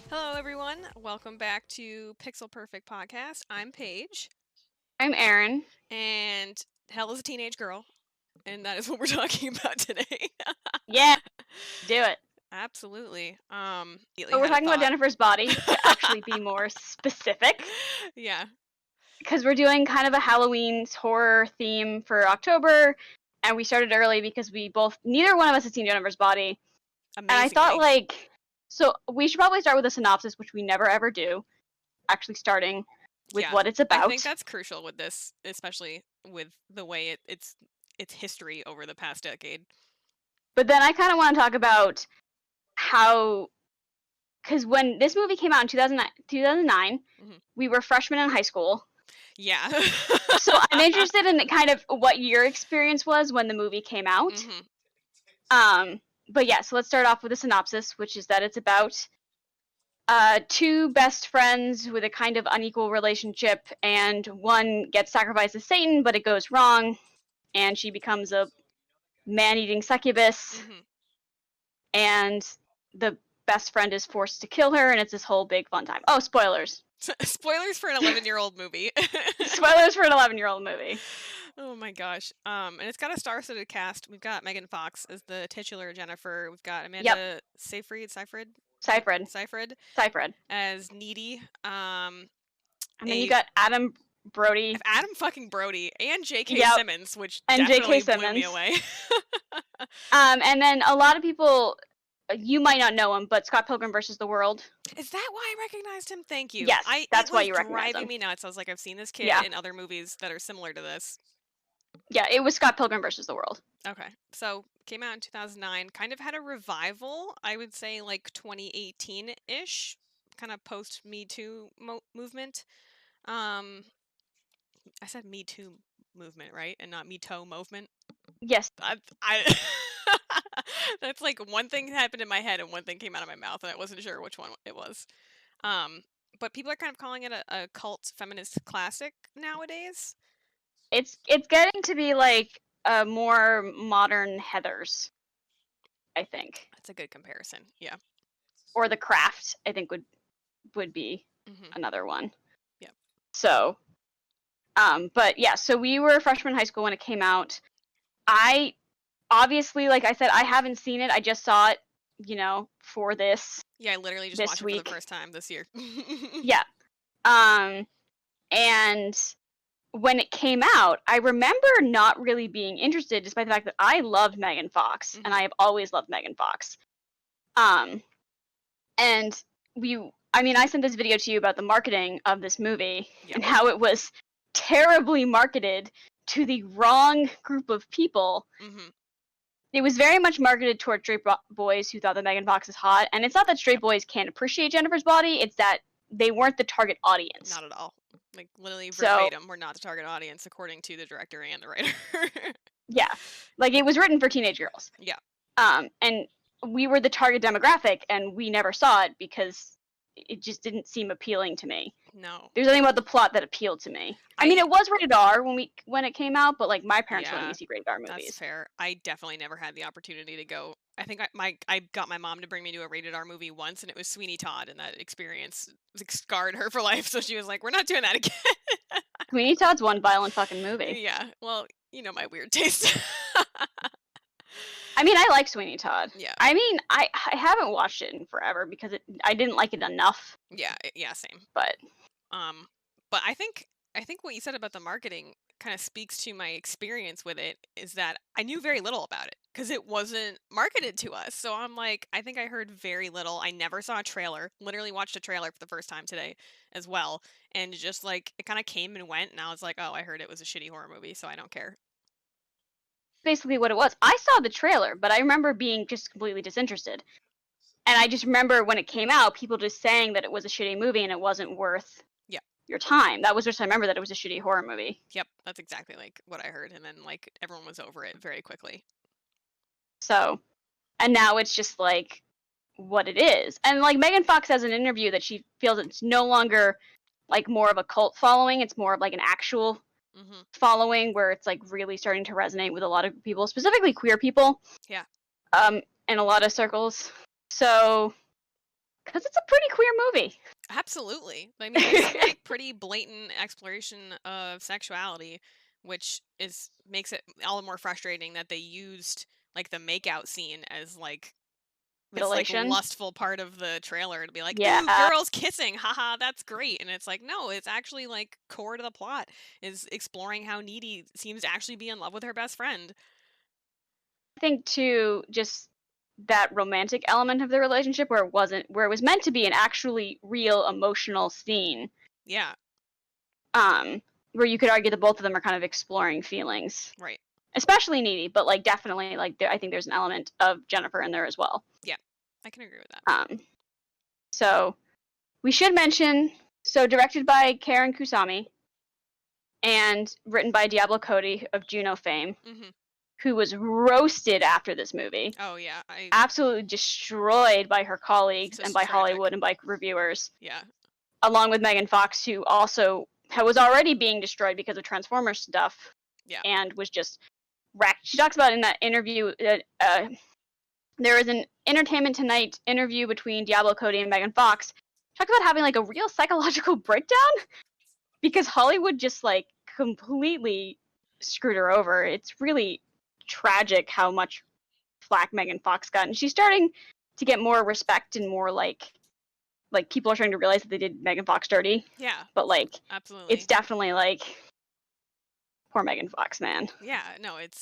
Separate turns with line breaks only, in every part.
Hello, everyone. Welcome back to Pixel Perfect Podcast. I'm Paige,
I'm Erin.
and Hell is a Teenage Girl, and that is what we're talking about today.
Yeah, do it.
Absolutely.
But we're
Had a
talking about
thought.
Jennifer's Body, to actually be more specific,
Yeah,
because we're doing kind of a Halloween horror theme for October, and we started early because neither one of us had seen Jennifer's Body, and I thought,
amazingly.
so we should probably start with a synopsis, which we never ever do, actually starting with
Yeah,
what it's
I think
about.
that's crucial with this, especially with the way it's history over the past decade.
But then I kind of want to talk about how, because when this movie came out in 2009,
Mhm.
we were freshmen in high school.
Yeah.
So I'm interested in kind of what your experience was when the movie came out.
Mhm.
But yeah, so let's start off with a synopsis, which is that it's about two best friends with a kind of unequal relationship, and one gets sacrificed to Satan, but it goes wrong, and she becomes a man-eating succubus,
Mhm.
and the best friend is forced to kill her, and it's this whole big fun time. Oh, spoilers.
Spoilers for an 11-year-old movie.
Spoilers for an 11-year-old movie.
Oh my gosh. And it's got a star-studded cast. We've got Megan Fox as the titular Jennifer. We've got
Yep,
Amanda Seyfried,
Seyfried.
Seyfried
Seyfried.
as Needy.
And then you
A
got Adam Brody.
Adam fucking Brody and J.K.
Yep,
Simmons, which
and J.K.
definitely blew me
Simmons.
away.
And then a lot of people, you might not know him, but Scott Pilgrim versus the World.
Is that why I recognized him? Thank you.
Yes,
It
that's why
was
you recognize
driving
him.
me nuts. I was like, I've seen this kid
Yeah,
in other movies that are similar to this.
yeah, it was Scott Pilgrim versus the World.
Okay. So came out in 2009, kind of had a revival, I would say like 2018-ish, kind of post Me Too movement. I said Me Too movement, right? And not Me Too movement.
Yes,
I That's like one thing happened in my head and one thing came out of my mouth, and I wasn't sure which one it was. Um, but people are kind of calling it a cult feminist classic nowadays.
it's getting to be like a more modern Heathers, I think,
That's a good comparison. Yeah.
or The Craft. I think would be
Mm-hmm.
another one.
Yep.
So, but yeah, so we were freshmen in high school when it came out. I obviously, like I said, I haven't seen it. I just saw it, for
Yeah, I literally just
this
watched it for the
week.
first time this year.
Yeah. And when it came out, I remember not really being interested, despite the fact that I loved Megan Fox, and I have always loved Megan Fox. And I sent this video to you about the marketing of this movie
Yep.
and how it was terribly marketed to the wrong group of people.
Mm-hmm.
It was very much marketed toward straight boys who thought that Megan Fox is hot, and it's not that straight
Yep.
boys can't appreciate Jennifer's Body, it's that they weren't the target audience.
Not at all. Like literally
So,
verbatim, we're not the target audience according to the director and the writer.
yeah. Like, it was written for teenage girls.
Yeah.
And we were the target demographic, and we never saw it because it just didn't seem appealing to me.
No.
There's nothing about the plot that appealed to me. I mean, it was rated R when it came out, but like my parents wouldn't let me see rated R movies.
That's fair. I definitely never had the opportunity to go. I think I got my mom to bring me to a rated R movie once, and it was Sweeney Todd, and that experience scarred her for life. So she was like, "We're not doing that again."
Sweeney Todd's one violent fucking movie.
Yeah. Well, you know my weird taste.
I mean, I like Sweeney Todd.
Yeah.
I mean, I haven't watched it in forever because I didn't like it enough.
Yeah. Yeah. Same.
But
But I think what you said about the marketing kind of speaks to my experience with it, is that I knew very little about it because it wasn't marketed to us. So I'm like, I think I heard very little. I never saw a trailer. Literally watched a trailer for the first time today as well, and just like it kind of came and went, and I was like, oh, I heard it was a shitty horror movie, so I don't care.
basically what it was. I saw the trailer, but I remember being just completely disinterested. And I just remember when it came out, people just saying that it was a shitty movie and it wasn't worth your time. That was just, I remember that it was a shitty horror movie.
Yep, that's exactly like what I heard, and then like everyone was over it very quickly.
So, and now it's just like what it is. And like Megan Fox has an interview that she feels it's no longer like more of a cult following, it's more of like an actual following where it's like really starting to resonate with a lot of people, specifically queer people.
Yeah.
In a lot of circles. So because it's a pretty queer movie.
Absolutely. I mean, there's some like pretty blatant exploration of sexuality, which is makes it all the more frustrating that they used like the makeout scene as like this like
Mutilation.
lustful part of the trailer to be like, ooh,
Yeah.
girls kissing, haha, that's great. And it's like, no, it's actually like core to the plot is exploring how Needy seems to actually be in love with her best friend.
I think too, just that romantic element of the relationship where it was meant to be an actually real emotional scene.
Yeah,
Um, where you could argue that both of them are kind of exploring feelings,
right.
especially Needy, but like definitely like I think there's an element of Jennifer in there as well.
Yeah, I can agree with that.
Um, so we should mention, so directed by Karen Kusama and written by Diablo Cody of Juno fame,
Hmm.
who was roasted after this movie,
Oh yeah, I
absolutely destroyed by her colleagues and
just
by
tragic.
Hollywood and by reviewers,
Yeah.
along with Megan Fox, who also was already being destroyed because of Transformers stuff
Yeah.
and was just wrecked. She talks about in that interview that there was an Entertainment Tonight interview between Diablo Cody and Megan Fox. She talks about having like a real psychological breakdown because Hollywood just like completely screwed her over. It's really tragic how much flack Megan Fox got, and she's starting to get more respect and more like people are starting to realize that they did Megan Fox dirty.
Yeah,
But like, it's
absolutely.
definitely like poor Megan Fox, man.
Yeah, no, it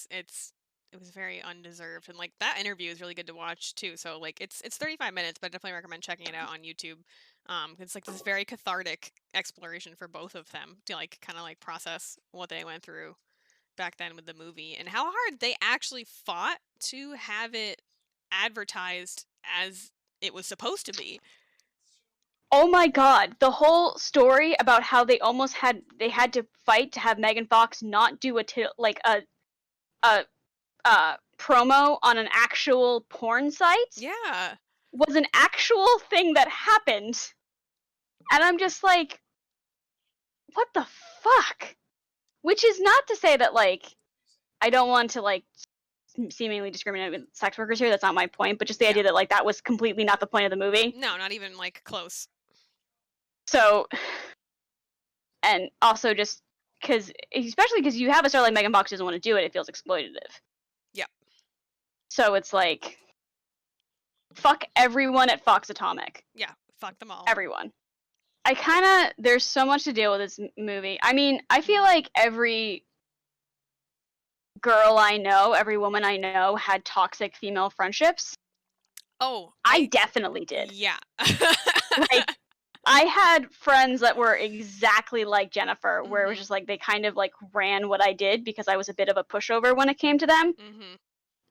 was very undeserved, and like that interview is really good to watch too. So like it's 35 minutes, but I definitely recommend checking it out on YouTube. It's like this very cathartic exploration for both of them to like kind of like process what they went through back then with the movie and how hard they actually fought to have it advertised as it was supposed to be.
Oh my god, the whole story about how they had to fight to have Megan Fox not do like a promo on an actual porn site
Yeah.
was an actual thing that happened. And I'm just like, what the fuck? Which is not to say that like I don't want to like seemingly discriminate with sex workers here. That's not my point, but just the
Yeah.
idea that like that was completely not the point of the movie.
No, not even like close.
So, and also just because, especially because you have a star like Megan Fox doesn't want to do it, it feels exploitative.
Yeah.
So it's like, fuck everyone at Fox Atomic.
Yeah. Fuck them all.
Everyone. There's so much to deal with this movie. I mean, I feel
Mhm.
like every girl I know, every woman I know had toxic female friendships.
Oh,
I definitely did.
yeah.
Like, I had friends that were exactly like Jennifer, where it was
Mhm.
just like they kind of like ran what I did because I was a bit of a pushover when it came to them.
Mhm.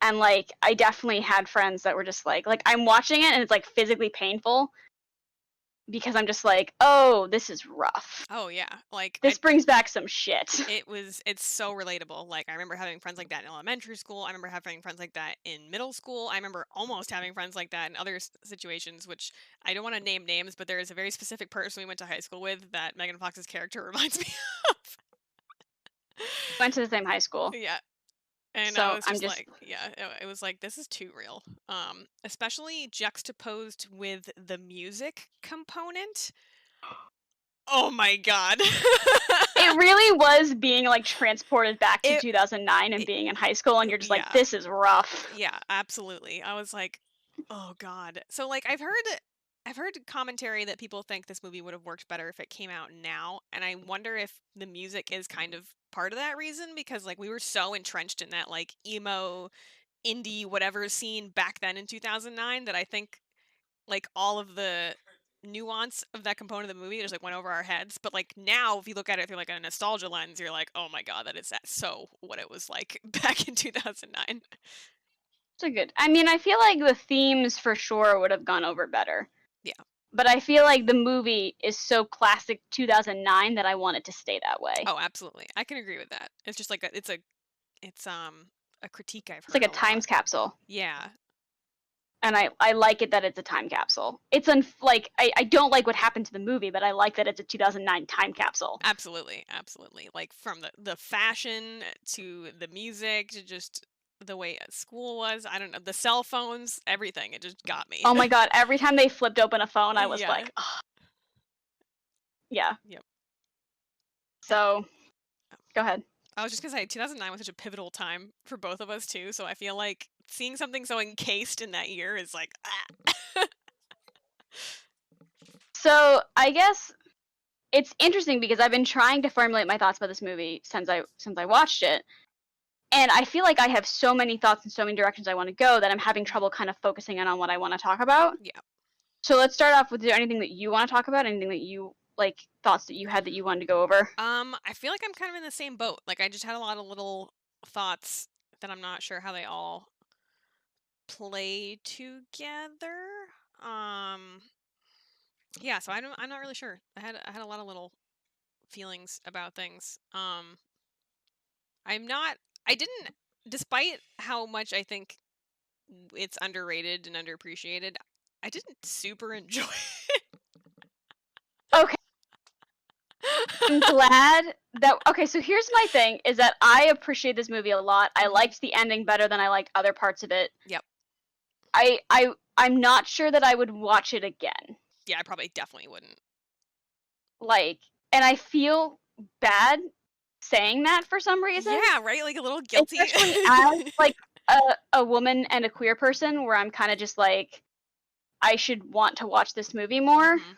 And like I definitely had friends that were just like I'm watching it and it's like physically painful because I'm just like, oh, this is rough.
Oh yeah. Like
This brings back some shit.
it's so relatable. Like I remember having friends like that in elementary school. I remember having friends like that in middle school. I remember almost having friends like that in other situations, which I don't want to name names, but there is a very specific person we went to high school with that Megan Fox's character reminds me of.
Went to the same high school.
Yeah. And I
So
was
I'm
just
just
like, yeah, it was like this is too real. Especially juxtaposed with the music component. Oh my god.
it really was being like transported back to
it,
2009 and
it
being in high school and you're just like
yeah.
this is rough.
Yeah, absolutely. I was like, "Oh god." So like I've heard commentary that people think this movie would have worked better if it came out now, and I wonder if the music is kind of part of that reason because like we were so entrenched in that like emo indie whatever scene back then in 2009 that I think like all of the nuance of that component of the movie just like went over our heads. But like now if you look at it through like a nostalgia lens, you're like, "Oh my god, that is that so what it was like back in 2009."
It's a good. I mean, I feel like the themes for sure would have gone over better.
Yeah.
But I feel like the movie is so classic 2009 that I want it to stay that way.
Oh, absolutely. I can agree with that. It's just like it's a critique I've
It's like
heard
a
a lot.
times capsule.
Yeah.
And I like it that it's a time capsule. It's like I don't like what happened to the movie, but I like that it's a 2009 time capsule.
Absolutely. Absolutely. Like from the fashion to the music to just the way school was. I don't know, the cell phones, everything. It just got me.
Oh my god, every time they flipped open a phone, I was
Yeah.
like, "Ugh." Yeah.
Yep. And
So, go ahead.
I was just gonna say 2009 was such a pivotal time for both of us too. So I feel like seeing something so encased in that year is like, ah.
So, I guess it's interesting because I've been trying to formulate my thoughts about this movie since I watched it, and I feel like I have so many thoughts and so many directions I want to go that I'm having
Mhm.
trouble kind of focusing in on what I want to talk about.
Yeah.
So let's start off with, is there anything that you want to talk about? Anything that you like, thoughts that you had that you wanted to go over?
I feel like I'm kind of in the same boat. Like I just had a lot of little thoughts that I'm not sure how they all play together. Um, yeah, so I'm not really sure. I had a lot of little feelings about things. I'm not I didn't despite how much I think it's underrated and underappreciated, I didn't super enjoy it.
Okay, I'm glad that. Okay, so here's my thing: is that I appreciate this movie a lot. I
Mhm.
liked the ending better than I liked other parts of it.
Yep.
I'm not sure that I would watch it again.
Yeah, I probably definitely wouldn't.
Like, and I feel bad saying that for some reason,
Yeah, right? Like a little guilty.
especially as like a woman and a queer person, where I'm kind of just like, I should want to watch this movie more.
Mhm.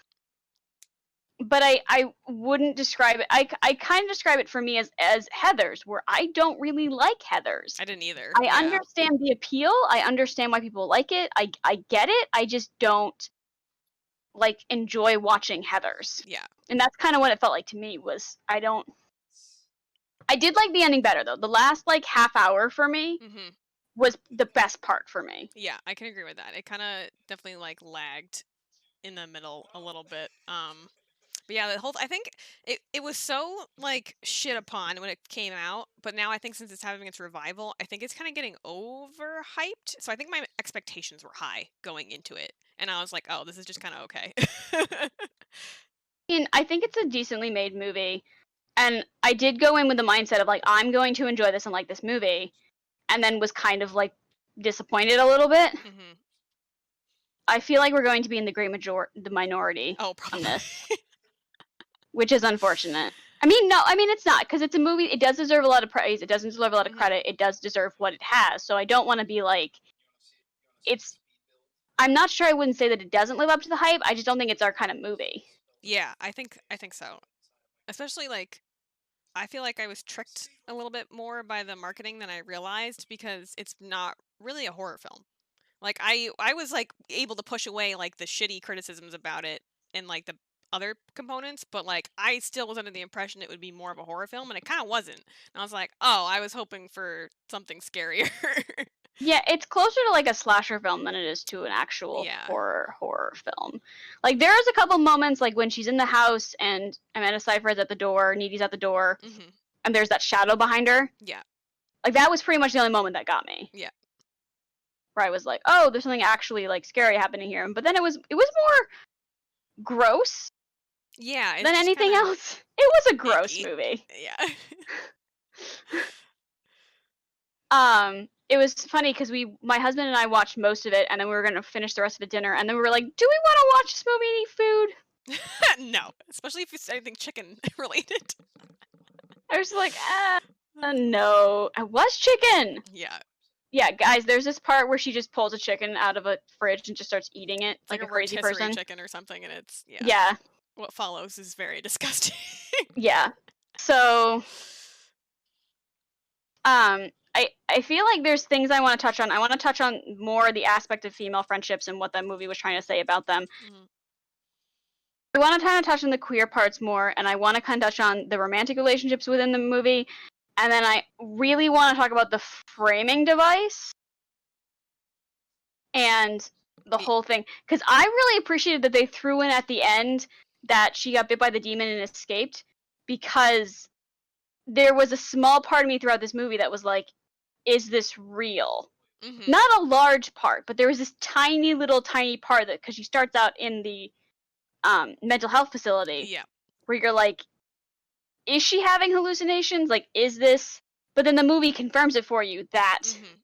But I wouldn't describe it. I kind of describe it for me as Heathers, where I don't really like Heathers.
I didn't either.
I
Yeah.
understand the appeal. I understand why people like it. I get it. I just don't like enjoy watching Heathers.
Yeah.
And that's kind of what it felt like to me. Was I did like the ending better though. The last like half hour for me
Mhm.
was the best part for me.
Yeah, I can agree with that. It kind of definitely like lagged in the middle a little bit. But yeah, the whole I think it was so like shit upon when it came out, but now I think since it's having its revival, I think it's kind of getting overhyped. So I think my expectations were high going into it, and I was like, "Oh, this is just kind of okay."
And I think it's a decently made movie. And I did go in with the mindset of like, I'm going to enjoy this and like this movie, and then was kind of like disappointed a little bit.
Mhm.
I feel like we're going to be in the minority
Oh,
on
probably.
this, which is unfortunate. I mean, no, I mean it's not, because it's a movie. It does deserve a lot of praise. It does deserve a lot of
Mhm.
credit. It does deserve what it has. So I don't want to be like it's. I'm not sure. I wouldn't say that it doesn't live up to the hype. I just don't think it's our kind of movie.
Yeah, I think so. Especially like I feel like I was tricked a little bit more by the marketing than I realized because it's not really a horror film. Like I was like able to push away like the shitty criticisms about it and like the other components, but like I still was under the impression it would be more of a horror film and it kind of wasn't. And I was like, "Oh, I was hoping for something scarier."
Yeah, it's closer to like a slasher film than it is to an actual
Yeah.
horror film. Like there's a couple moments like when she's in the house and Amanda Seyfried's at the door, Needy's at the door,
Mhm.
and there's that shadow behind her.
Yeah.
Like that was pretty much the only moment that got me.
Yeah.
Where I was like, "Oh, there's something actually like scary happening here." But then it was more gross
Yeah, it's
than
just kind
anything
of
else. It was a gross
icky.
movie.
Yeah.
It was funny because my husband and I watched most of it, and then we were gonna finish the rest of it dinner, and then we were like, "Do we want to watch this movie and eat food?"
No, especially if it's anything chicken related.
I was like, no, it was chicken.
Yeah.
Yeah, guys, there's this part where she just pulls a chicken out of a fridge and just starts eating it
It's like
like
a
a crazy
rotisserie
person.
chicken or something, and it's yeah.
Yeah,
What follows is very disgusting.
yeah. So, I feel like there's things I want to touch on. I want to touch on more the aspect of female friendships and what that movie was trying to say about them.
Mhm.
I want to kind of touch on the queer parts more, and I want to kind of touch on the romantic relationships within the movie, and then I really want to talk about the framing device and the
Y-
whole thing, because I really appreciated that they threw in at the end that she got bit by the demon and escaped, because there was a small part of me throughout this movie that was like, is this real?
Mhm.
Not a large part, but there was this tiny little tiny part that, because she starts out in the mental health facility,
Yeah.
where you're like, is she having hallucinations? Like, is this? But then the movie confirms it for you that
Mhm.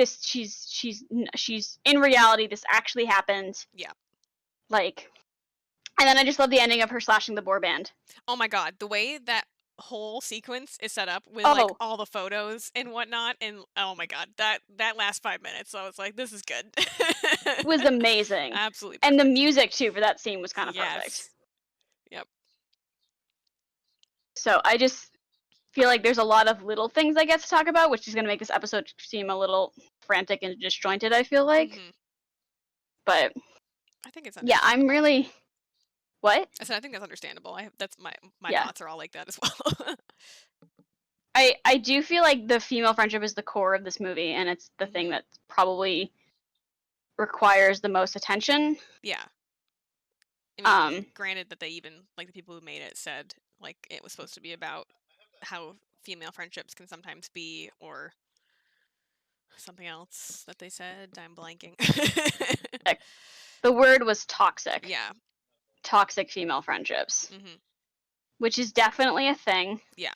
she's in reality. This actually happened.
Yeah.
Like, and then I just love the ending of her slashing the boar band.
Oh my god, the way that whole sequence is set up with, like,
Oh,
all the photos and whatnot, and oh my god, that last 5 minutes, I was like, "This is good."
was amazing.
Absolutely
And the
perfect.
music too for that scene was kind of perfect.
Yes. Yep.
So I just feel like there's a lot of little things I get to talk about, which is going to make this episode seem a little frantic and disjointed, I feel like.
Mhm.
But
I think it's
yeah, I'm
understandable.
really. What?
I said I think that's understandable. That's my
Yeah.
thoughts are all like that as well.
I do feel like the female friendship is the core of this movie, and it's the thing
Mhm.
that probably requires the most attention.
Yeah. I mean,
Um,
granted that they even like, the people who made it said, like, it was supposed to be about how female friendships can sometimes be, or something else that they said, I'm blanking.
the word was toxic.
Yeah.
Toxic female friendships,
Mhm.
which is definitely a thing.
Yeah.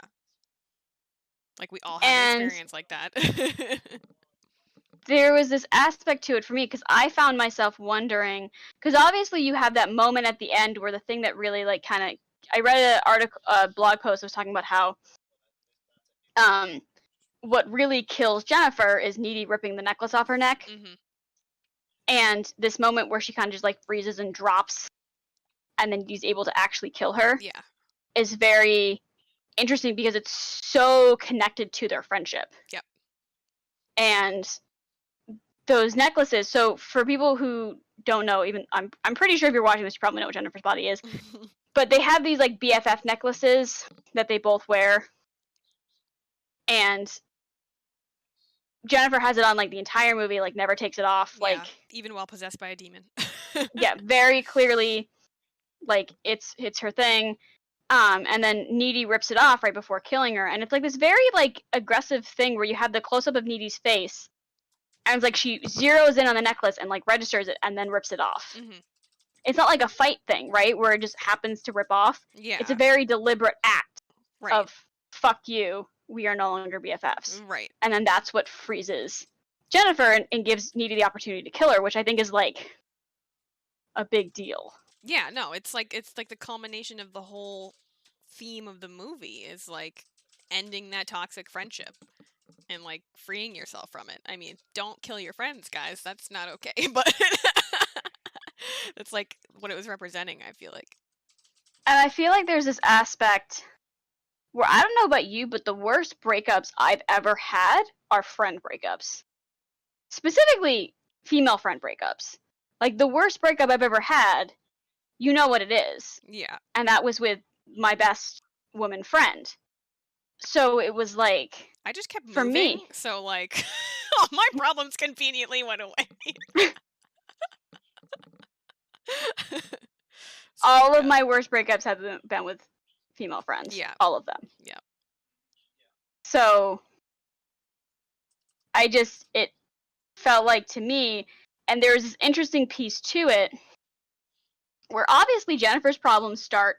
Like, we all have an
And
experience like that.
there was this aspect to it for me because I found myself wondering, because obviously you have that moment at the end where the thing that really like kind of, I read an article, a blog post that was talking about how um what really kills Jennifer is Needy ripping the necklace off her neck,
Mhm.
and this moment where she kind of just like freezes and drops, and then he's able to actually kill her
Yeah.
is very interesting because it's so connected to their friendship.
Yep.
And those necklaces, so for people who don't know, even I'm pretty sure if you're watching this you probably know what Jennifer's body is, but they have these like BFF necklaces that they both wear, and Jennifer has it on like the entire movie, like never takes it off,
Yeah.
like
Even while possessed by a demon.
yeah, very clearly like it's her thing. And then Needy rips it off right before killing her, and it's like this very like aggressive thing where you have the close up of Needy's face, and it's like she zeroes in on the necklace and like registers it and then rips it off.
Mhm.
It's not like a fight thing, right? Where it just happens to rip off. It's a
Yeah.
very deliberate act
Right.
of fuck you, we are no longer BFFs.
Right.
And then that's what freezes Jennifer and gives Needy the opportunity to kill her, which I think is like a big deal.
Yeah, no, it's like the culmination of the whole theme of the movie is like ending that toxic friendship and like freeing yourself from it. I mean, don't kill your friends, guys. That's not okay, but that's like what it was representing, I feel like.
And I feel like there's this aspect where I don't know about you, but the worst breakups I've ever had are friend breakups. Specifically, female friend breakups. Like the worst breakup I've ever had, you know what it is.
Yeah.
And that was with my best woman friend. So it was like,
I just kept
for
moving,
me,
so like all my problems conveniently went away. So,
all of
yeah.
my worst breakups have been with female friends.
Yeah.
All of them.
Yeah.
So it felt like to me, and there's this interesting piece to it where obviously Jennifer's problems start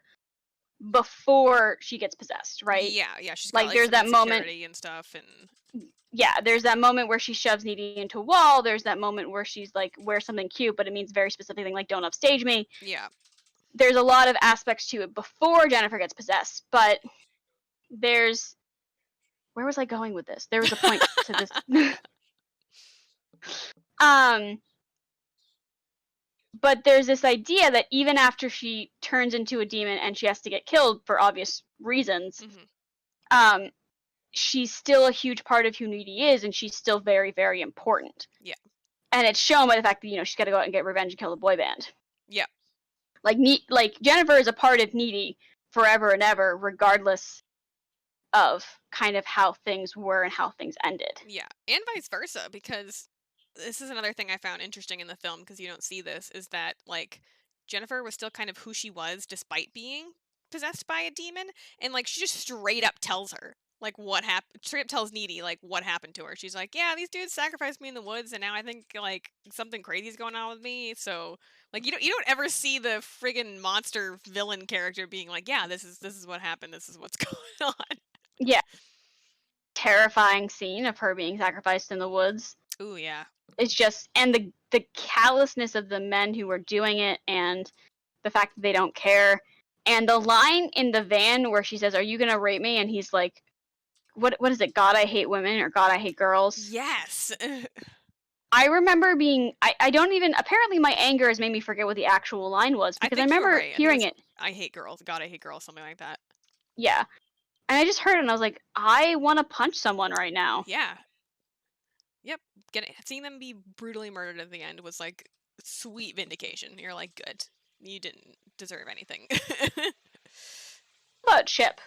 before she gets possessed, right?
Yeah, yeah, she's got
Like
like
there's
some
that moment,
insecurity and stuff and
yeah, there's that moment where she shoves Needy into a wall. There's that moment where she's like, wear something cute, but it means very specific thing like don't upstage me.
yeah.
There's a lot of aspects to it before Jennifer gets possessed, but there's where was I going with this? There was a point to this. um but there's this idea that even after she turns into a demon and she has to get killed for obvious reasons,
Mhm.
um she's still a huge part of who Needy is, and she's still very, very important.
Yeah.
And it's shown by the fact that she's got to go out and get revenge and kill the boy band.
Yeah.
Like Jennifer is a part of Needy forever and ever, regardless of kind of how things were and how things ended.
Yeah. And vice versa, because this is another thing I found interesting in the film because you don't see this is that like Jennifer was still kind of who she was despite being possessed by a demon, and like she just straight up tells her like what happened. Straight up tells Needy like what happened to her. She's like, "Yeah, these dudes sacrificed me in the woods, and now I think like something crazy is going on with me." So like you don't ever see the friggin' monster villain character being like, "Yeah, this is what happened. This is what's going on."
Yeah. Terrifying scene of her being sacrificed in the woods.
Ooh, yeah.
It's just, and the callousness of the men who are doing it, and the fact that they don't care. And the line in the van where she says, "Are you gonna rape me?" and he's like, what is it? God, I hate women, or God, I hate girls.
Yes.
I remember being, I don't even, apparently my anger has made me forget what the actual line was,
I
because I
think you were
remember
right. I think it
hearing
was
it.
I hate girls. God, I hate girls, something like that.
Yeah. And I just heard it and I was like, I want to punch someone right now.
Yeah. Yep. Seeing them be brutally murdered at the end was like sweet vindication. You're like, good. You didn't deserve anything.
But Chip.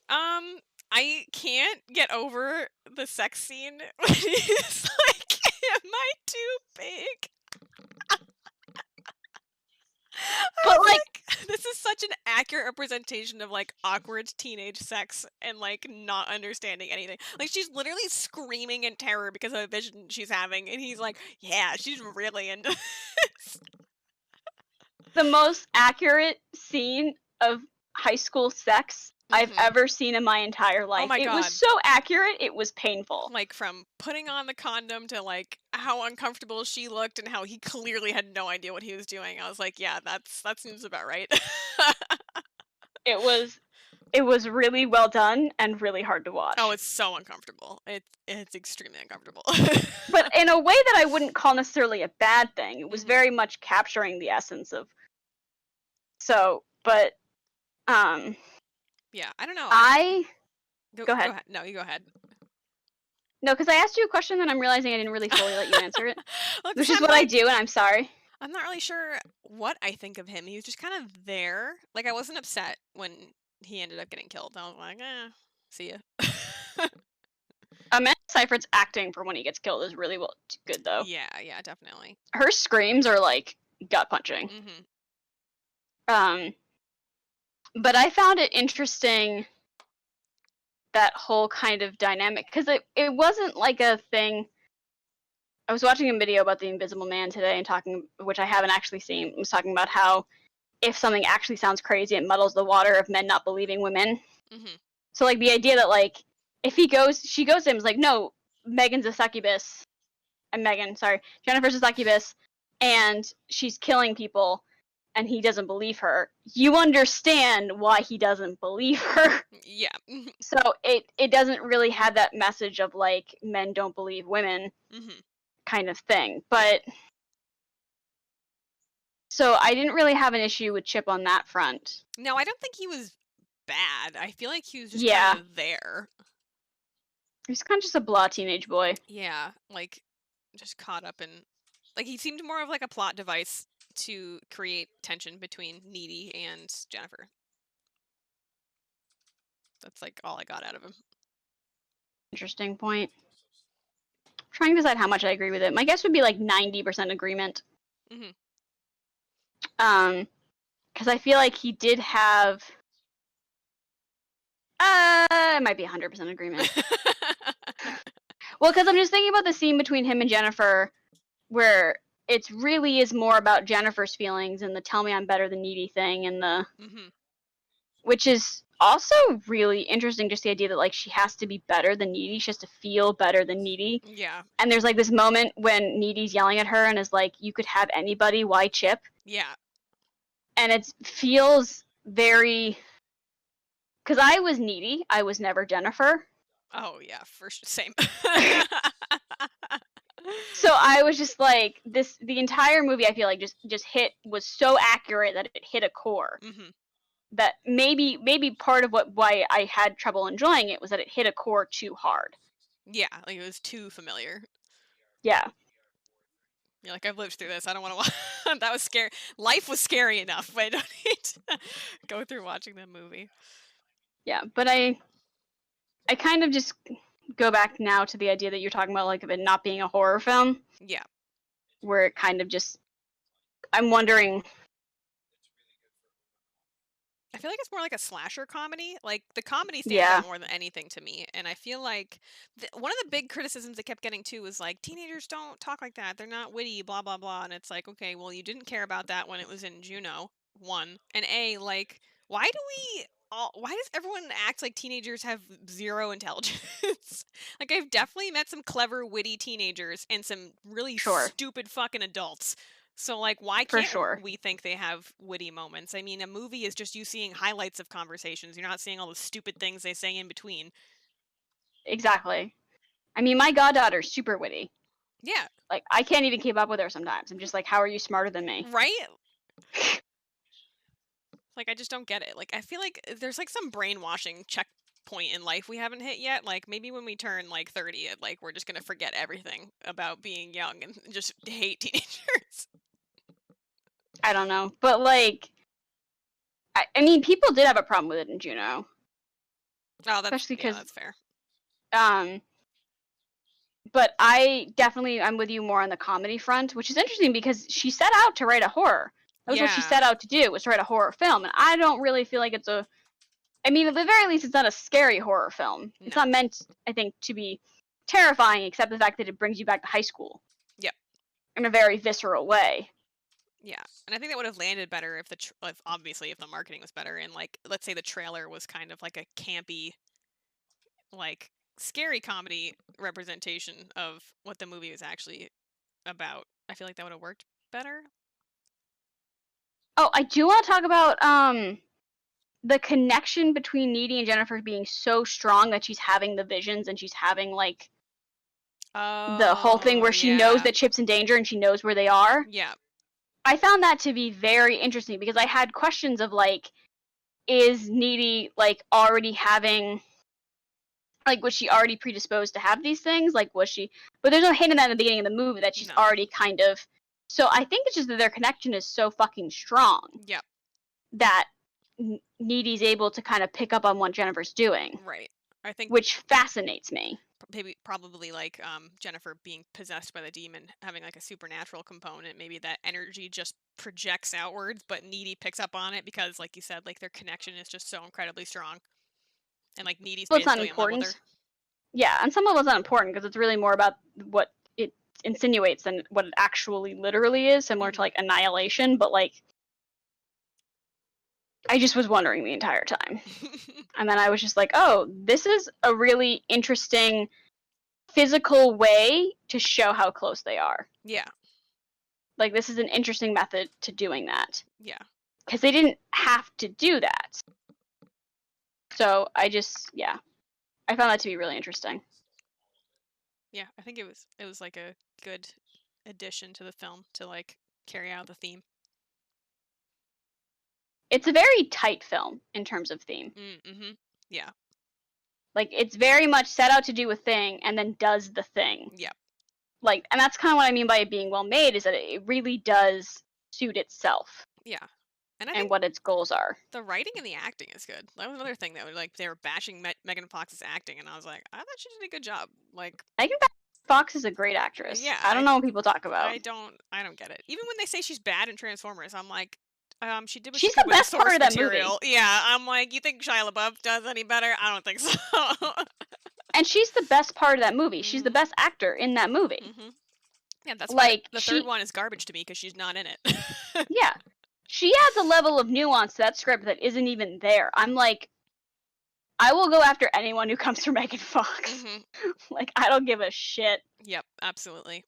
um, I can't get over the sex scene when he's like, "Am I too big?" I
But
was
like,
like, this is such an accurate representation of like awkward teenage sex and like not understanding anything. Like she's literally screaming in terror because of a vision she's having, and he's like, "Yeah, she's really into this."
the most accurate scene of high school sex I've
Hmm.
ever seen in my entire
Oh
life.
my
It was
god.
so accurate, it was painful.
Like from putting on the condom to like how uncomfortable she looked and how he clearly had no idea what he was doing. I was like, yeah, that seems about right.
It was it was really well done and really hard to
Oh,
watch.
it's so uncomfortable. It's extremely uncomfortable.
But in a way that I wouldn't call necessarily a bad thing. It was
Hmm.
very much capturing the essence of, so, but um
Yeah, I don't know.
I go
Go
ahead.
ahead. No, you go ahead.
No, because I asked you a question and I'm realizing I didn't really fully let you answer it,
Well, because
which is what I do, and I'm sorry.
I'm not really sure what I think of him. He was just kind of there. Like I wasn't upset when he ended up getting killed. I was like, see ya.
Amanda Seyfried's acting for when he gets killed is really well good though.
Yeah, yeah, definitely.
Her screams are like gut punching.
Hmm.
Um, but I found it interesting, that whole kind of dynamic, because it wasn't like a thing. I was watching a video about the Invisible Man today and talking, which I haven't actually seen. It was talking about how if something actually sounds crazy, it muddles the water of men not believing women.
Hmm.
So like the idea that like if she goes to him, is like, no, Megan's a succubus. And Megan, sorry, Jennifer's a succubus, and she's killing people, and he doesn't believe her. You understand why he doesn't believe her.
Yeah.
So it doesn't really have that message of like men don't believe women
Hmm.
kind of thing. But so I didn't really have an issue with Chip on that front.
No, I don't think he was bad. I feel like he was just kind
Yeah,
of there.
he's kind of just a blah teenage boy.
Yeah, like just caught up in like he seemed more of like a plot device to create tension between Needy and Jennifer. That's like all I got out of him.
Interesting point. I'm trying to decide how much I agree with it. My guess would be like 90% agreement.
Hmm.
Because I feel like he did have. It might be 100% agreement. Well, because I'm just thinking about the scene between him and Jennifer, where it really is more about Jennifer's feelings and the "tell me I'm better than Needy" thing, and the,
Hmm.
which is also really interesting. Just the idea that like she has to be better than Needy, she has to feel better than Needy.
Yeah.
And there's like this moment when Needy's yelling at her and is like, "You could have anybody, why Chip?"
Yeah.
And it feels very, because I was Needy, I was never Jennifer.
Oh yeah, for sure. Same.
So I was just like, this, the entire movie I feel like just hit, was so accurate that it hit a core.
Hmm.
That maybe part of why I had trouble enjoying it was that it hit a core too hard.
Yeah, like it was too familiar.
Yeah.
You're like, I've lived through this. I don't want to watch. That was scary. Life was scary enough, but I don't need to go through watching that movie.
Yeah, but I kind of just go back now to the idea that you're talking about, like, of it not being a horror film,
Yeah.
where it kind of just, I'm wondering.
I feel like it's more like a slasher comedy. Like the comedy stands out
Yeah,
more than anything to me. And I feel like one of the big criticisms they kept getting too was like teenagers don't talk like that. They're not witty, blah blah blah. And it's like, okay, well you didn't care about that when it was in Juno one. And A, like, why do we why does everyone act like teenagers have zero intelligence? Like, I've definitely met some clever, witty teenagers and some really
Sure,
stupid fucking adults. So, like, why
for
can't
sure.
we think they have witty moments? I mean, a movie is just you seeing highlights of conversations. You're not seeing all the stupid things they say in between.
Exactly. I mean, my goddaughter's super witty.
Yeah,
Like, I can't even keep up with her sometimes. I'm just like, "How are you smarter than me?"
right? Like, I just don't get it. Like, I feel like there's like some brainwashing checkpoint in life we haven't hit yet. Like, maybe when we turn like 30, like we're just gonna forget everything about being young and just hate teenagers.
I don't know, but, like, I mean, people did have a problem with it in Juno,
Oh, that's
especially
yeah,
because,
that's fair.
um but I'm with you more on the comedy front, which is interesting because she set out to write a horror. That was what she
Yeah,
set out to do, was to write a horror film, and I don't really feel like it's a I mean, at the very least, it's not a scary horror film. It's
no,
not meant, I think, to be terrifying, except the fact that it brings you back to high school
yep,
in a very visceral way.
yeah, and I think that would have landed better if if obviously if the marketing was better and like let's say the trailer was kind of like a campy, like scary comedy representation of what the movie was actually about. I feel like that would have worked better.
Oh, I do want to talk about the connection between Needy and Jennifer being so strong that she's having the visions and she's having like the whole thing
Oh
where she knows
yeah,
that Chip's in danger and she knows where they are.
yeah.
I found that to be very interesting because I had questions of like, is Needy like already having like was she already predisposed to have these things? Like was she but there's no hint of that in the beginning of the movie that she's
No.
already kind of so I think it's just that their connection is so fucking strong
Yep.
that Needy's able to kind of pick up on what Jennifer's doing,
Right. I think
which fascinates me.
maybe probably like Jennifer being possessed by the demon having like a supernatural component, maybe that energy just projects outwards, but Needy picks up on it because like you said, like their connection is just so incredibly strong. And like Needy's
Well, it's not
basically in love with her.
important. Yeah, on some level it's not important because it's really more about what it insinuates than what it actually literally is, similar to
Hmm.
like annihilation, but like I just was wondering the entire time. And then I was just like, oh, this is a really interesting physical way to show how close they are.
Yeah.
Like, this is an interesting method to doing that.
Yeah.
Because they didn't have to do that. So yeah, I found that to be really interesting.
Yeah. I think it was like a good addition to the film to like carry out the theme.
It's a very tight film in terms of theme.
Mm-hmm. Yeah.
Like, it's very much set out to do a thing and then does the thing.
Yeah.
Like, and that's kind of what I mean by it being well made, is that it really does suit itself
Yeah. And I
and
think
what its goals are.
the writing and the acting is good. That was another thing that was like they were bashing Megan Fox's acting, and I was like, I thought she did a good job. Like,
Megan Fox is a great actress.
yeah,
I don't know what people talk about.
I don't get it. Even when they say she's bad in Transformers, I'm like, she did what she
She's the
could with the
best part
source
of that movie.
material. Yeah, I'm like, you think Shia LaBeouf does any better? I don't think so.
And she's the best part of that movie. She's the
Mhm.
best actor in that movie.
Mhm. Yeah, that's why
Like
the third one is garbage to me because she's not in it.
yeah, she adds a level of nuance to that script that isn't even there. I'm like, I will go after anyone who comes for Megan Fox.
Mhm.
Like, I don't give a shit.
Yep, absolutely.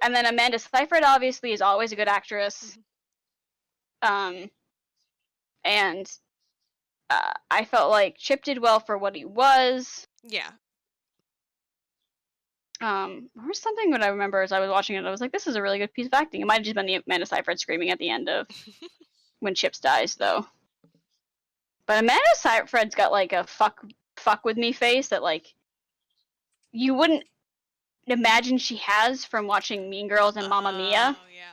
And then Amanda Seyfried obviously is always a good actress.
Mhm.
Um, and I felt like Chip did well for what he was.
Yeah.
There was something that I remember as I was watching it. I was like, this is a really good piece of acting. It might have just been the Amanda Seyfried screaming at the end of when Chips dies, though. But Amanda Seyfried's got like a fuck with me face that like you wouldn't imagine she has from watching Mean Girls and Mamma Mia.
Oh yeah.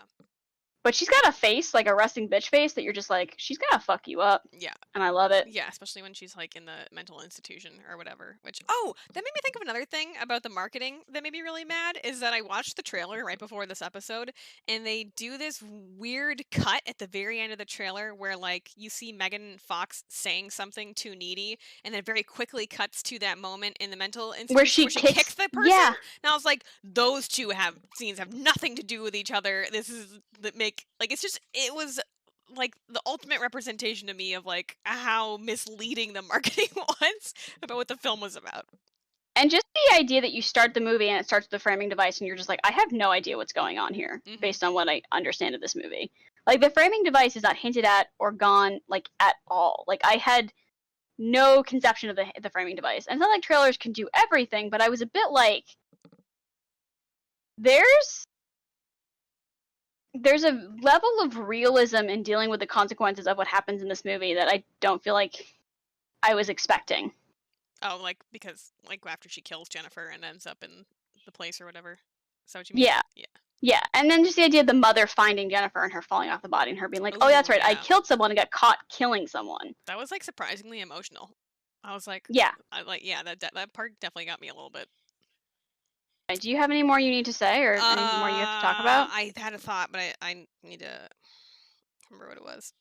But she's got a face, like a resting bitch face, that you're just like, she's gonna fuck you up.
Yeah.
And I love it.
Yeah, especially when she's like in the mental institution or whatever. Which oh, that made me think of another thing about the marketing that made me really mad is that I watched the trailer right before this episode and they do this weird cut at the very end of the trailer where like you see Megan Fox saying something to Needy and then very quickly cuts to that moment in the mental
Where
institution
she
where she kicks the person.
yeah.
And I was like, those two have scenes have nothing to do with each other. This is that make like it's just it was like the ultimate representation to me of like how misleading the marketing was about what the film was about.
And just the idea that you start the movie and it starts with the framing device and you're just like, I have no idea what's going on here
Hmm.
based on what I understand of this movie. Like the framing device is not hinted at or gone like at all. Like I had no conception of the framing device. And it's not like trailers can do everything, but I was a bit like, there's there's a level of realism in dealing with the consequences of what happens in this movie that I don't feel like I was expecting.
Oh, like because like after she kills Jennifer and ends up in the place or whatever. Is that what you mean?
Yeah.
Yeah.
Yeah, and then just the idea of the mother finding Jennifer and her falling off the body and her being like, "Oh, yeah, that's
Ooh,
right. I
yeah.
killed someone and got caught killing someone."
That was like surprisingly emotional. I was like,
Yeah.
yeah, that part definitely got me a little bit.
Do you have any more you need to say or any more you have to talk about?
I had a thought, but I need to remember what it was.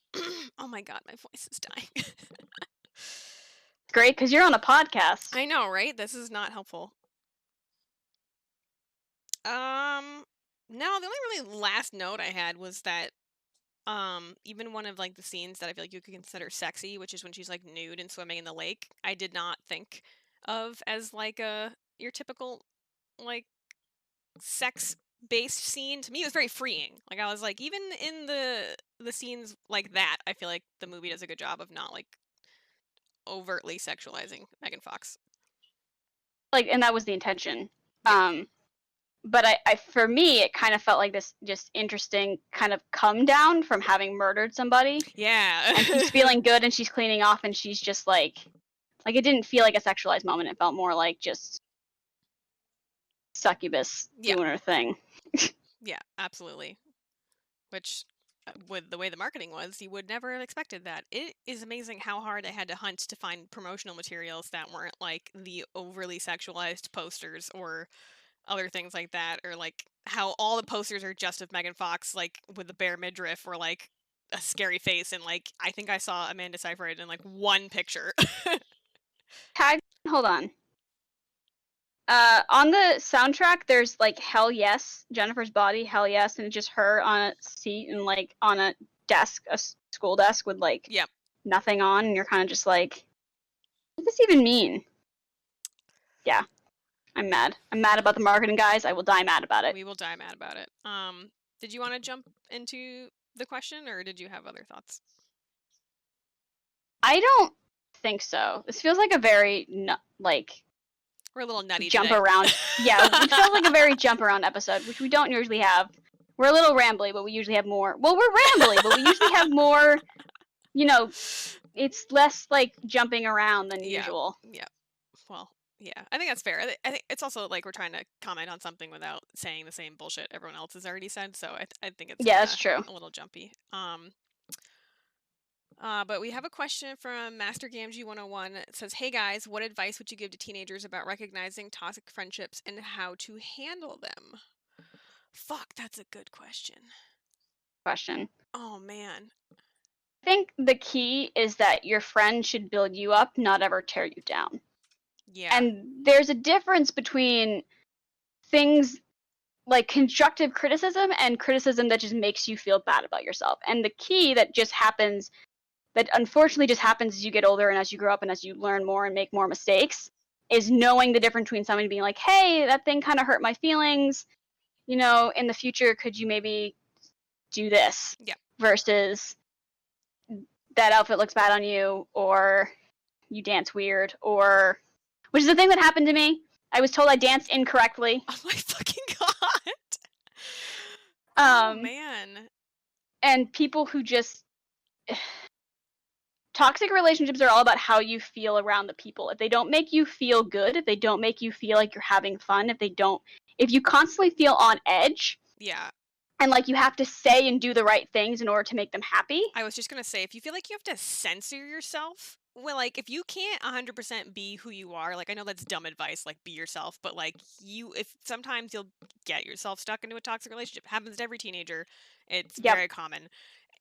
Oh my god, my voice is dying.
Great, because you're on a podcast.
I know, right? This is not helpful. Um, no, the only really last note I had was that even one of like the scenes that I feel like you could consider sexy, which is when she's like nude and swimming in the lake, I did not think of as like a your typical like sex based scene. To me it was very freeing. Like I was like even in the scenes like that, I feel like the movie does a good job of not like overtly sexualizing Megan Fox.
Like, and that was the intention.
Yeah.
But I for me, it kind of felt like this just interesting kind of come down from having murdered somebody,
Yeah.
and she's feeling good and she's cleaning off and she's just like it didn't feel like a sexualized moment. It felt more like just succubus
Yeah.
doing her thing.
Yeah, absolutely. Which, with the way the marketing was, you would never have expected that. It is amazing how hard I had to hunt to find promotional materials that weren't like the overly sexualized posters or other things like that, or like how all the posters are just of Megan Fox, like with a bare midriff or like a scary face. And like, I think I saw Amanda Seyfried in like one picture.
Tag, hold on. On the soundtrack, there's like "Hell Yes," Jennifer's body, "Hell Yes," and it's just her on a seat and like on a desk, school desk with like
Yep.
nothing on, and you're kind of just like, what does this even mean? Yeah, I'm mad. I'm mad about the marketing, guys. I will die mad about it.
We will die mad about it. Did you want to jump into the question or did you have other thoughts?
I don't think so. This feels like a very like
We're a little nutty
jump
today.
around. Yeah, it feels like a very jump around episode, which we don't usually have. We're a little rambly, but we usually have more. Well, we're rambly, but we usually have more. You know, it's less like jumping around than
Yeah.
usual.
Yeah. Well, yeah. I think that's fair. I think it's also like we're trying to comment on something without saying the same bullshit everyone else has already said. So I think it's
Yeah,
kind
that's
of
true.
a little jumpy. But we have a question from Master Gamgee 101. It says, "Hey guys, what advice would you give to teenagers about recognizing toxic friendships and how to handle them?" Fuck, that's a good question.
Question.
Oh man.
I think the key is that your friend should build you up, not ever tear you down.
Yeah.
And there's a difference between things like constructive criticism and criticism that just makes you feel bad about yourself. And the key that unfortunately just happens as you get older and as you grow up and as you learn more and make more mistakes is knowing the difference between somebody being like, hey, that thing kind of hurt my feelings. You know, in the future, could you maybe do this?
Yeah.
Versus that outfit looks bad on you, or you dance weird, or which is the thing that happened to me. I was told I danced incorrectly.
Oh my fucking god. Oh
Um,
man.
and people who just toxic relationships are all about how you feel around the people. If they don't make you feel good, if they don't make you feel like you're having fun, if you constantly feel on edge
Yeah.
and like you have to say and do the right things in order to make them happy.
I was just gonna say, if you feel like you have to censor yourself, well, like if you can't 100% be who you are, like I know that's dumb advice, like be yourself, but like if sometimes you'll get yourself stuck into a toxic relationship. It happens to every teenager. It's
Yep.
very common.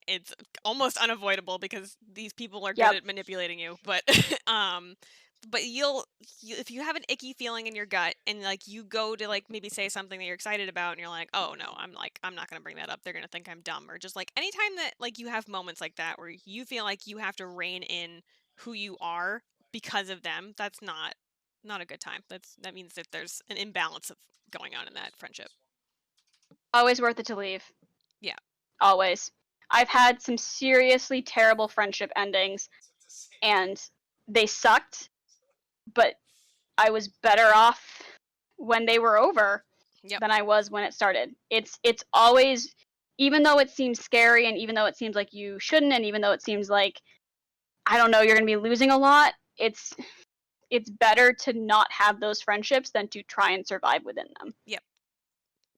It's almost unavoidable because these people are good
Yep.
at manipulating you. But But if you have an icky feeling in your gut and like you go to like maybe say something that you're excited about and you're like, oh no, I'm not gonna bring that up. They're gonna think I'm dumb. Or just like anytime that like you have moments like that where you feel like you have to rein in who you are because of them, that's not a good time. That means that there's an imbalance of going on in that friendship.
Always worth it to leave.
Yeah.
Always. I've had some seriously terrible friendship endings, and they sucked, but I was better off when they were over
Yep.
than I was when it started. It's always, even though it seems scary and even though it seems like you shouldn't and even though it seems like, I don't know, you're going to be losing a lot, it's better to not have those friendships than to try and survive within them.
Yep.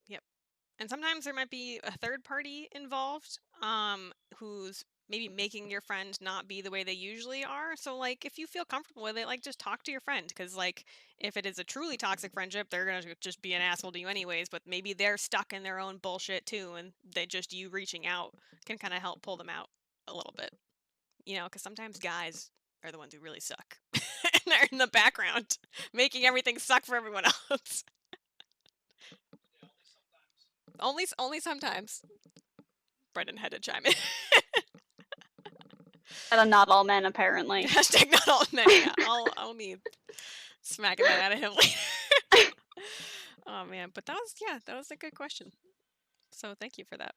Yep. And sometimes there might be a third party involved, who's maybe making your friend not be the way they usually are. So like if you feel comfortable with it, like just talk to your friend, because like if it is a truly toxic friendship, they're gonna just be an asshole to you anyways, but maybe they're stuck in their own bullshit too, and they just you reaching out can kind of help pull them out a little bit. Because sometimes guys are the ones who really suck. And they're in the background making everything suck for everyone else. Only sometimes. Brendan had to chime in.
And not all men, apparently.
Hashtag not all men. Yeah, I'll need smacking that out of him later. Oh man, but that was a good question. So thank you for that.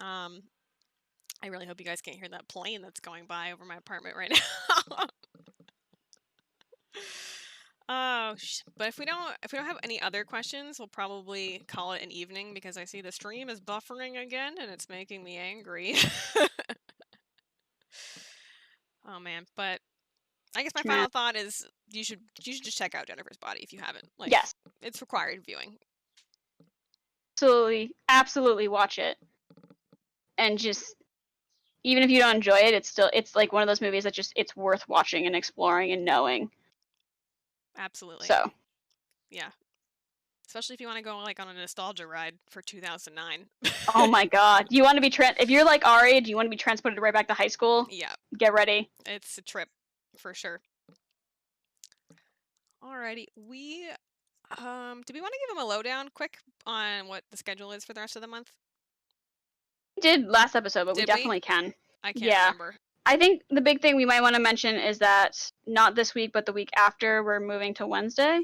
I really hope you guys can't hear that plane that's going by over my apartment right now. Oh, but if we don't have any other questions, we'll probably call it an evening because I see the stream is buffering again and it's making me angry. Oh man, but I guess my final thought is you should just check out Jennifer's Body if you haven't. Like,
yes,
it's required viewing.
Absolutely watch it. And just, even if you don't enjoy it, it's like one of those movies that just, it's worth watching and exploring and knowing.
Absolutely.
So.
Yeah. Especially if you want to go like on a nostalgia ride for 2009.
Oh my god. You want to be if you're like our age, you want to be transported right back to high school?
Yeah.
Get ready.
It's a trip for sure. Alrighty. Do we want to give them a lowdown quick on what the schedule is for the rest of the month?
We did last episode, but we definitely can.
I can't remember.
I think the big thing we might want to mention is that not this week, but the week after, we're moving to Wednesday.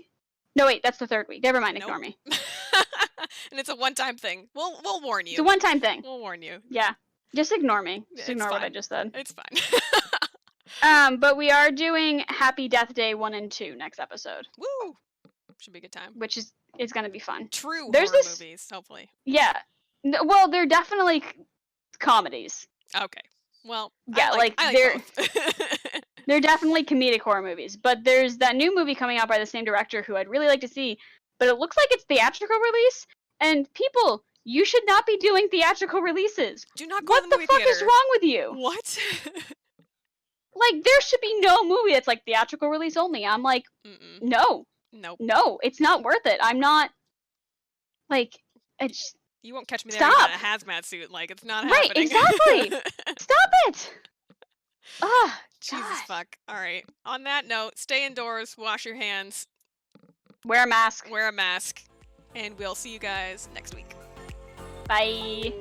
No, wait, that's the third week. Never mind, ignore me.
And it's a one-time thing. We'll warn you.
It's a one-time thing.
We'll warn you.
Yeah. Just ignore me. Just ignore what I just said.
It's fine.
But we are doing Happy Death Day 1 and 2 next episode.
Woo! Should be a good time.
Which is going to be fun.
True horror movies, hopefully.
Yeah. Well, they're definitely comedies.
Okay. Well,
yeah,
I like
they're
both.
they're definitely comedic horror movies. But there's that new movie coming out by the same director who I'd really like to see, but it looks like it's theatrical release. And people, you should not be doing theatrical releases.
Do not go to the movie
theater. What the fuck is wrong with you?
What?
Like, there should be no movie that's like theatrical release only. I'm like, no.
Nope.
No, it's not worth it. I'm not, like, it's...
You won't catch me there in a hazmat suit. Like, it's not happening.
Right, exactly. Stop it. Ugh,
Jesus fuck. All right. On that note, stay indoors, wash your hands.
Wear a mask.
Wear a mask. And we'll see you guys next week.
Bye.